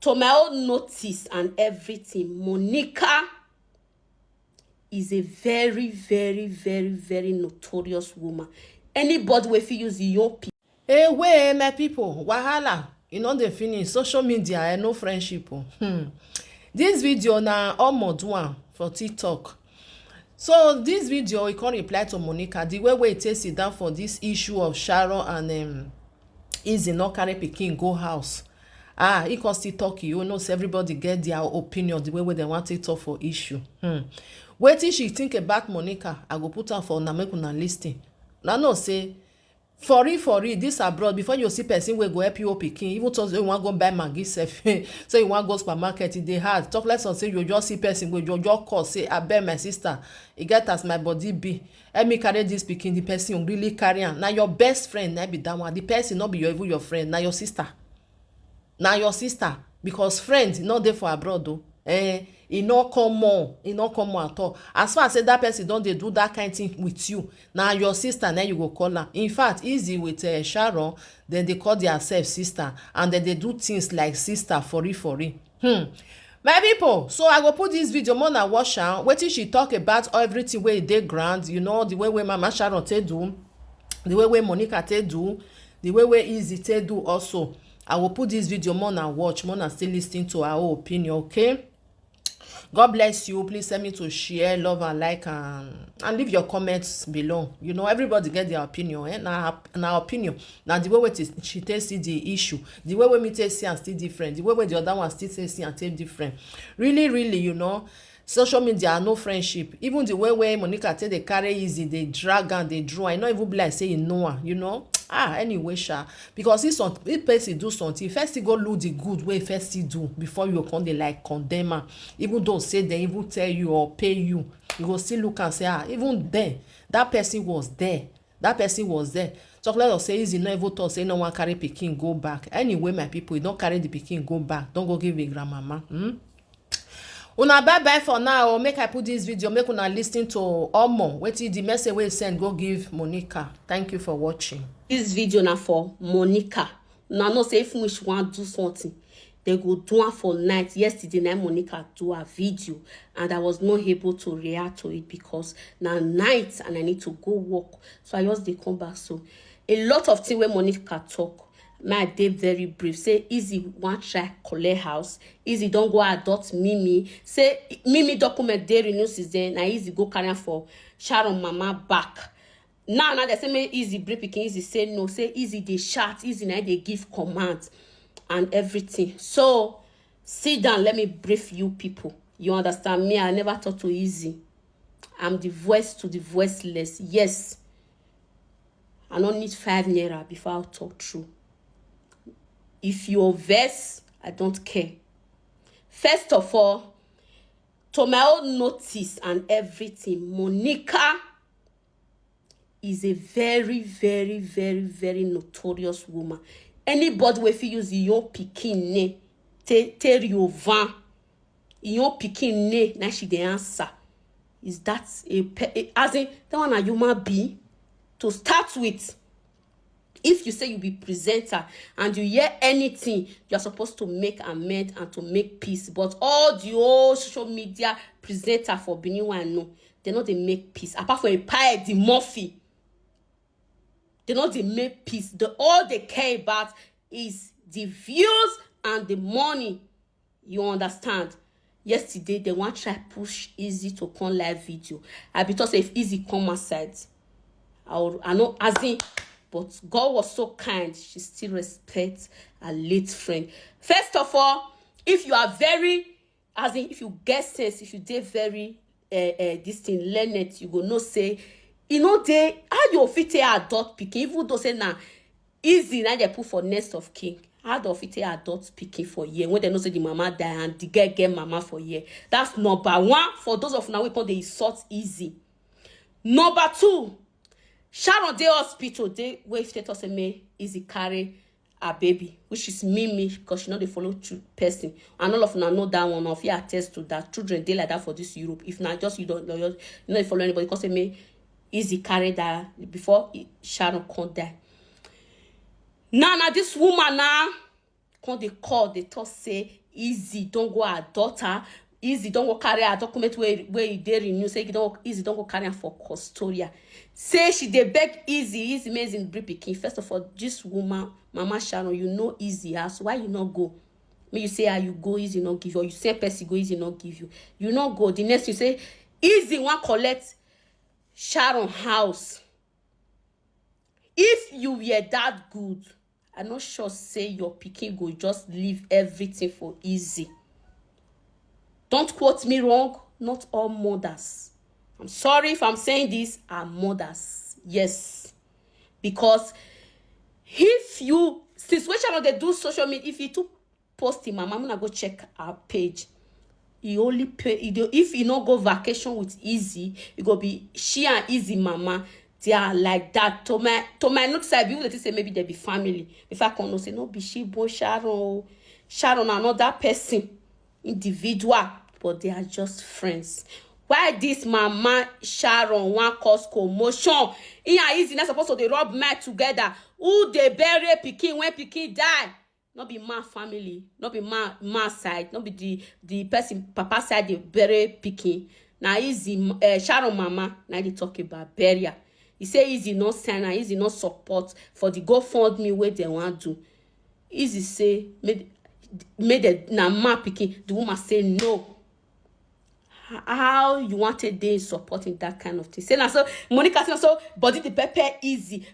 to my own notice and everything, Monica is a very, very, very, very notorious woman. Anybody wey fit use the young people. Hey, wait, my people, wahala, you know dey finish social media and no friendship. This video na Omon do am for TikTok. So this video e come reply to Monica the way e take sit down for this issue of Sharon and Izzy no carry pikin go house. E come still talk, you know, say everybody get their opinion the way dem wan take talk for issue. Wetin she think about Monica, I go put am for una make una lis ten. Una know say for real this abroad, before you see person wey go help you pikin, even though you wan go buy maggi sef, say you wan go supermarket, e dey hard. Talk less of say you just see person wey you just call say abeg my sister, e get as my body be, help me carry this pikin. The person really carry am. Na your best friend na be that one. The person no be even your friend, na your sister. Na your sister, because friend no dey for abroad o. E no common at all. As far as say that person don dey do that kind thing with you, na your sister na you go call am. In fact, Izzy with Sharon, dem dey call theirself sister, and dem dey do things like sister for real. My people, so I go put this video more na watch am. Wetin she talk about everything wey dey ground, you know, the way Mama Sharon take do, the way Monica take do, the way Izzy take do also. I will put this video more na watch, more na still lis ten to our opinion, okay? God bless you. Please send me to share, love and like, and leave your comments below. You know, everybody get their opinion. Na opinion. Now the way she take see the issue, the way me take see and still different, the way the other one still see and take different. Really, you know, social media no friendship. Even the way Monica take dey carry Izzy, they drag and they draw. I not even be like say you know her, you know. Anyway, because if person do something, first you go look the good way first you do before you come dey like condemn her. Even though say they even tell you or pay you, you go still look and say even then that person was there. Talk like of say Izzy no even talk say no one carry pikin go back. Anyway, my people, you don't carry the pikin go back. Don't go give a grandmama. Una bye for now. Make I put this video, make una lis ten to Omon. Wetin the message wey send go give Monica. Thank you for watching. This video na for Monica. Una know say if she wan do something, they go do am for night. Yesterday night Monica do a video and I was not able to react to it because na night and I need to go work. So I just dey come back. So a lot of things wey Monica talk, my dey very brief. Say Izzy wan try collect house. Izzy don go adopt Mimi. Say Mimi document dey renew since then. Na Izzy go carry am for Sharon mama back. Now they say make Izzy bring pikin. Izzy say no. Say Izzy dey shout. Izzy na dey give command and everything. So sit down. Let me brief you people. You understand me? I never talk to Izzy. I'm the voice to the voiceless. Yes. I don't need 5 naira before I talk true. If you're vex, I don't care. First of all, to my own notice and everything, Monica is a very, very, very, very notorious woman. Anybody wey fit use your pikin name, tell you van, your pikin name, now she the answer. Is that as in that one a human being? To start with, if you say you be presenter and you hear anything, you are supposed to make amend and to make peace. But all the old social media presenter for Benin one no, they know they make peace. Apart from a pie, the Murphy, they know they make peace. All they care about is the views and the money. You understand? Yesterday they want to try push Izzy to come live video. I be thought if Izzy come outside, I know as in, but God was so kind, she still respects her late friend. First of all, if you are very, as in, if you get sense, if you dey very this thing learned, you go know say, you know, they how you fit adult pikin, even though say now Izzy now they put for next of king. How do fit adult pikin for year when they know say the mama die and the girl get mama for year? That's number one. For those of now we call the insult Izzy. Number two, Sharon dey hospital, dey where status say me Izzy carry a baby, which is Mimi, because she know they follow person, and all of them know that one. Of you attest to that. Children dey like that for this Europe. If not just you don't know, you know follow anybody. Because say me Izzy carry that before Sharon can't die. Now this woman now Come they call, they talk say easy, don't go her daughter. Easy, don't go carry her document where you dey renew. Say easy, don't go carry her for custodia. Say she dey beg easy means in bring pikin. First of all, this woman, Mama Sharon, you know easy house. Why you not go? May you say you go, easy not give you, or you say person go, easy not give you. You not go. The next you say easy one collect Sharon house. If you were that good, I'm not sure say your pikin go just leave everything for easy. Don't quote me wrong. Not all mothers. I'm sorry if I'm saying this, are mothers. Yes. Because if you, situation of they do social media, if you too post him, I'm gonna go check our page. He only pay, if you not go vacation with Easy, it go be she and Easy mama. They are like that. To my notice, I people that say maybe they be family. If I can say no, be she boy Sharon another person. Individual, but they are just friends. Why this Mama Sharon want cause commotion? In Easy not supposed to they rub mad together. Who they bury pikin when pikin die? Not be my family, not be my side, not be the person papa side they bury pikin. Now Easy Sharon mama now they talk about burial. He say Easy no sign and Easy no support for the GoFundMe where they want to. Easy say made the ma pikin. The woman say no. How you wanted they supporting that kind of thing? Say now so Monica say so body the pepper easy.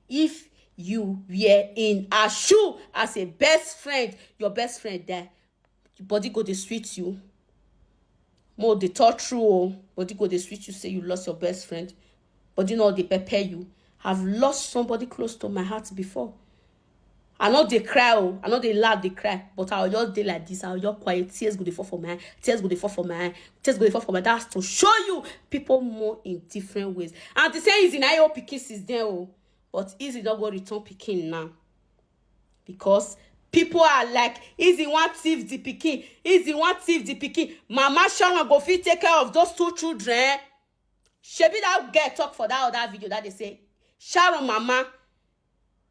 If you were in a shoe as a best friend, your best friend there, your body go the sweet you. More the talk true, body go the sweet you say you lost your best friend. Body not they prepare you. Have lost somebody close to my heart before. I know they cry, I know they laugh, they cry, but I'll just day like this, I'll just quiet, tears go dey fall for my eye, tears go dey fall for my eye, tears go dey fall for my eye. That's to show you people more in different ways. And to say Easy now your pikin is there, but Easy don't go return pikin now. Because people are like, Easy want thief the pikin, Easy want thief the pikin. Mama Sharon go fit take care of those two children. Shebi that girl talk for that other video that they say, Sharon mama,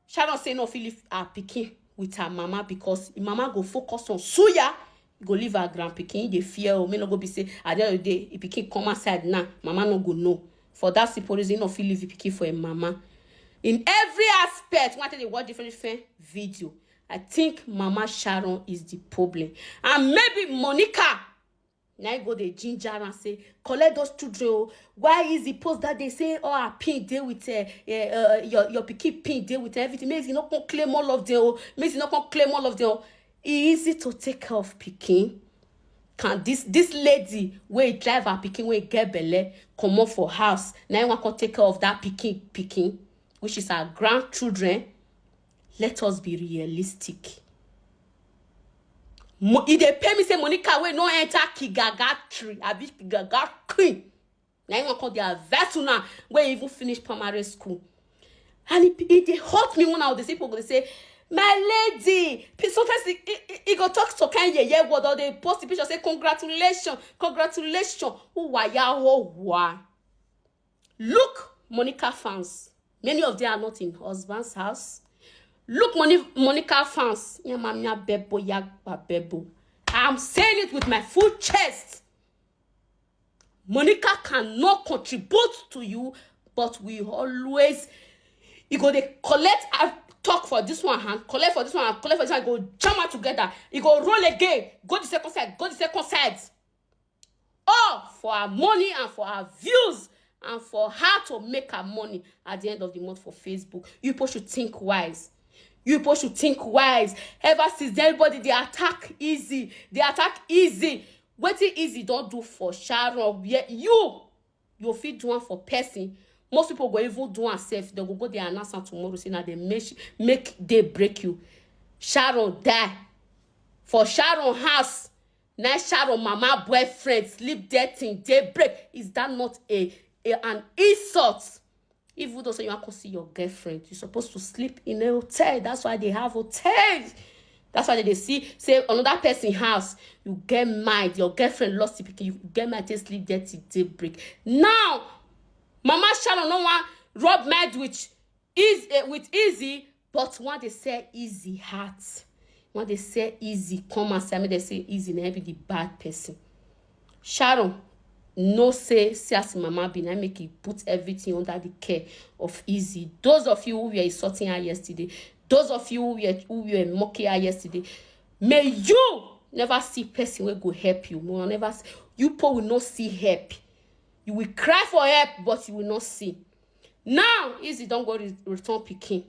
Sharon say no fit leave her pikin with her mama because her mama go focus on suya, go leave her grand pikin. They fear or may not go be say at the end of the day, if pikin come outside now, mama no go know. For that simple reason, no fit leave the pikin for a mama. In every aspect, wanted to watch different video. I think Mama Sharon is the problem, and maybe Monica. Now go the ginger and say, collect those children. Why is the post that they say, oh, her pin deal with your pikin pin deal with everything? Maybe you not gonna claim all of them. Maybe you not gonna claim all of them. Easy to take care of pikin. Can this lady where drive her pikin where get belle come up for house? Now you want to take care of that pikin, which is our grandchildren. Let us be realistic. If they pay me say Monica we no enter Kigaga tree, I be Kigaga queen. Now you want to call their vessel now where even finish primary school. And it hurt me when I would see people say, my lady, sometimes it go talk to kind of word or they post the picture say congratulations. Who why? Look, Monica fans. Many of them are not in husband's house. Look, Monica fans. I'm saying it with my full chest. Monica cannot contribute to you, but we always, you go they collect and talk for this one hand, collect for this one, collect for this one, go jam out together. You go roll again, go the second side. All for our money and for our views and for her to make her money at the end of the month for Facebook. You people should think wise. Ever since everybody they attack Easy. What Easy don't do for Sharon? You fit do one for person. Most people go even do one self. They go there and answer tomorrow saying that they make they break you. Sharon die. For Sharon house. Now Sharon mama boyfriend sleep there thing they break. Is that not an insult? Even though you want to see your girlfriend, you're supposed to sleep in a hotel. That's why they have hotels. That's why they say another person's house, you get mad. Your girlfriend lost it because you get mad to sleep there till daybreak. Now, Mama Sharon no one rub mad with Easy But when they say easy heart, when they say easy, come and say me they say easy, na be the bad person. Sharon, no say as mama be na make it put everything under the care of easy. Those of you who were insulting her yesterday, those of you who were mocking her yesterday, may you never see person will go help you. You people will not see help. You will cry for help, but you will not see. Now, easy don't go return picking.